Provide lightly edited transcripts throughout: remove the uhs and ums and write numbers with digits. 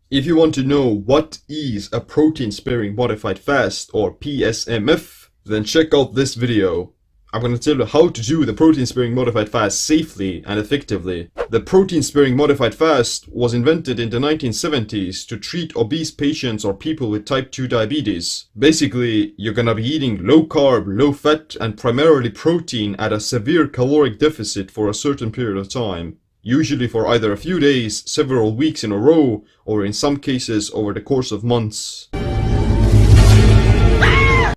If you want to know what is a protein sparing modified fast or PSMF, then check out this video. I'm going to tell you how to do the protein sparing modified fast safely and effectively. The protein sparing modified fast was invented in the 1970s to treat obese patients or people with type 2 diabetes. Basically, you're gonna be eating low carb, low fat and primarily protein at a severe caloric deficit for a certain period of time. Usually for either a few days, several weeks in a row, or in some cases over the course of months.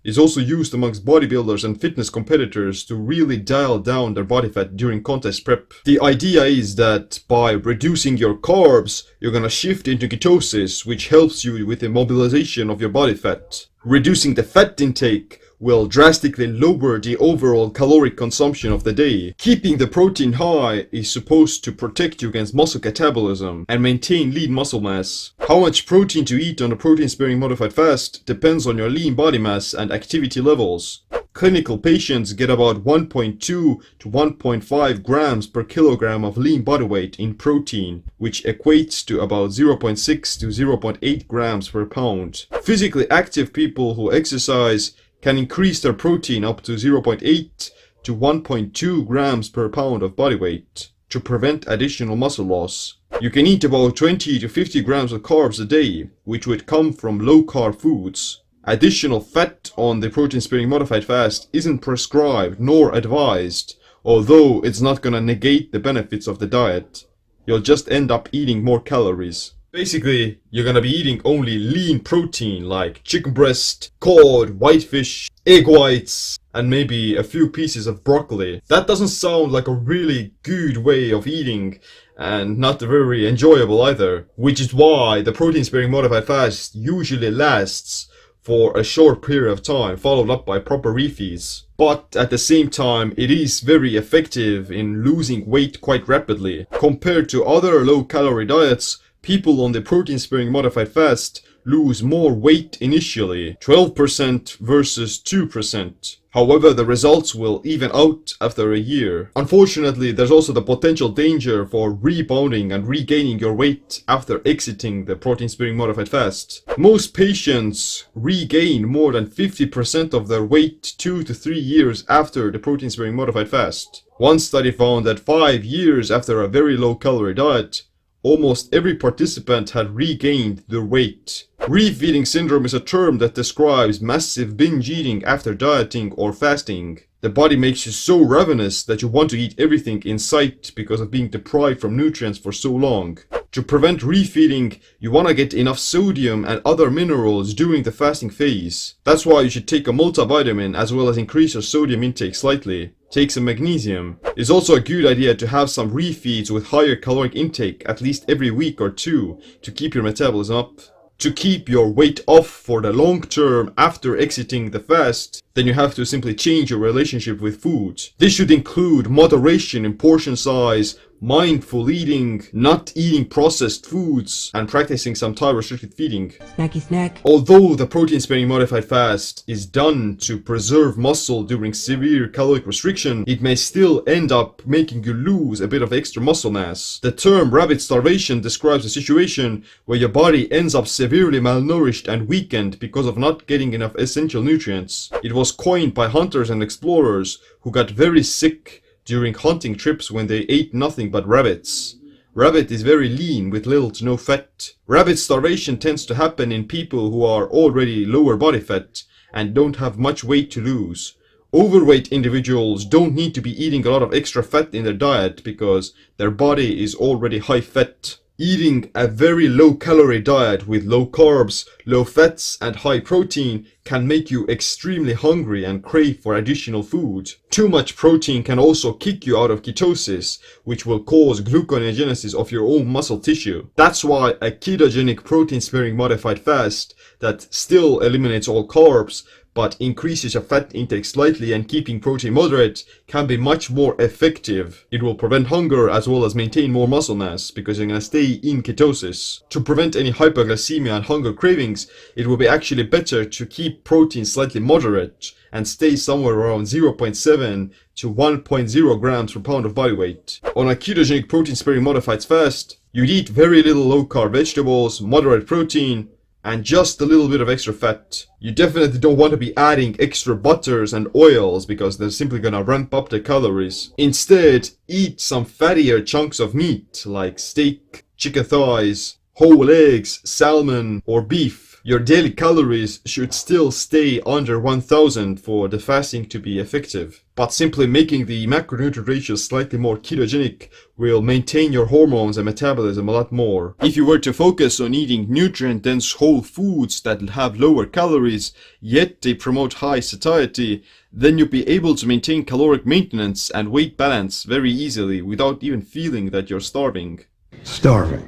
It's also used amongst bodybuilders and fitness competitors to really dial down their body fat during contest prep. The idea is that by reducing your carbs, you're gonna shift into ketosis, which helps you with the mobilization of your body fat. Reducing the fat intake will drastically lower the overall caloric consumption of the day. Keeping the protein high is supposed to protect you against muscle catabolism and maintain lean muscle mass. How much protein to eat on a protein sparing modified fast depends on your lean body mass and activity levels. Clinical patients get about 1.2 to 1.5 grams per kilogram of lean body weight in protein, which equates to about 0.6 to 0.8 grams per pound. Physically active people who exercise can increase their protein up to 0.8 to 1.2 grams per pound of body weight to prevent additional muscle loss. You can eat about 20 to 50 grams of carbs a day, which would come from low carb foods. Additional fat on the protein sparing modified fast isn't prescribed nor advised, although it's not gonna negate the benefits of the diet. You'll just end up eating more calories. Basically, you're gonna be eating only lean protein like chicken breast, cod, whitefish, egg whites, and maybe a few pieces of broccoli. That doesn't sound like a really good way of eating, and not very enjoyable either, which is why the protein sparing modified fast usually lasts for a short period of time, followed up by proper refeeds. But at the same time, it is very effective in losing weight quite rapidly. Compared to other low-calorie diets, people on the protein sparing modified fast lose more weight initially, 12% versus 2%. However, the results will even out after a year. Unfortunately, there's also the potential danger for rebounding and regaining your weight after exiting the protein sparing modified fast. Most patients regain more than 50% of their weight 2 to 3 years after the protein sparing modified fast. One study found that 5 years after a very low calorie diet, almost every participant had regained their weight. Refeeding syndrome is a term that describes massive binge eating after dieting or fasting. The body makes you so ravenous that you want to eat everything in sight because of being deprived from nutrients for so long. To prevent refeeding, you want to get enough sodium and other minerals during the fasting phase. That's why you should take a multivitamin as well as increase your sodium intake slightly. Take some magnesium. It's also a good idea to have some refeeds with higher caloric intake at least every week or two to keep your metabolism up. To keep your weight off for the long term after exiting the fast, then you have to simply change your relationship with food. This should include moderation in portion size, mindful eating, not eating processed foods, and practicing some time-restricted feeding. Snacky snack. Although the protein sparing modified fast is done to preserve muscle during severe caloric restriction, it may still end up making you lose a bit of extra muscle mass. The term rabbit starvation describes a situation where your body ends up severely malnourished and weakened because of not getting enough essential nutrients. It was coined by hunters and explorers who got very sick during hunting trips when they ate nothing but rabbits. Rabbit is very lean with little to no fat. Rabbit starvation tends to happen in people who are already lower body fat and don't have much weight to lose. Overweight individuals don't need to be eating a lot of extra fat in their diet because their body is already high fat. Eating a very low calorie diet with low carbs, low fats and high protein can make you extremely hungry and crave for additional food. Too much protein can also kick you out of ketosis, which will cause gluconeogenesis of your own muscle tissue. That's why a ketogenic protein sparing modified fast that still eliminates all carbs but increases your fat intake slightly and keeping protein moderate can be much more effective. It will prevent hunger as well as maintain more muscle mass because you're gonna stay in ketosis. To prevent any hyperglycemia and hunger cravings, it will be actually better to keep protein slightly moderate and stay somewhere around 0.7 to 1.0 grams per pound of body weight. On a ketogenic protein sparing modified fast, You'd eat very little low-carb vegetables, moderate protein, and just a little bit of extra fat. You definitely don't want to be adding extra butters and oils because they're simply gonna ramp up the calories. Instead, eat some fattier chunks of meat like steak, chicken thighs, whole eggs, salmon, or beef. Your daily calories should still stay under 1000 for the fasting to be effective. But simply making the macronutrient ratio slightly more ketogenic will maintain your hormones and metabolism a lot more. If you were to focus on eating nutrient-dense whole foods that have lower calories, yet they promote high satiety, then you'll be able to maintain caloric maintenance and weight balance very easily without even feeling that you're starving.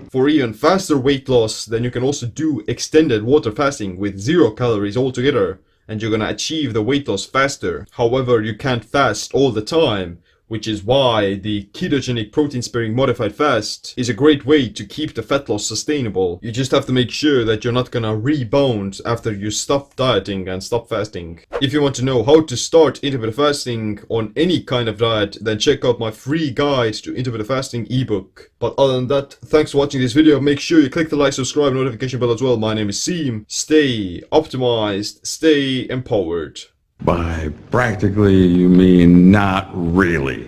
For even faster weight loss, then you can also do extended water fasting with 0 calories altogether, and you're gonna achieve the weight loss faster. However, you can't fast all the time, which is why the ketogenic protein sparing modified fast is a great way to keep the fat loss sustainable. You just have to make sure that you're not gonna rebound after you stop dieting and stop fasting. If you want to know how to start intermittent fasting on any kind of diet, then check out my free guide to intermittent fasting ebook. But other than that, thanks for watching this video. Make sure you click the like, subscribe, notification bell as well. My name is Seem. Stay optimized, stay empowered. By practically, you mean not really.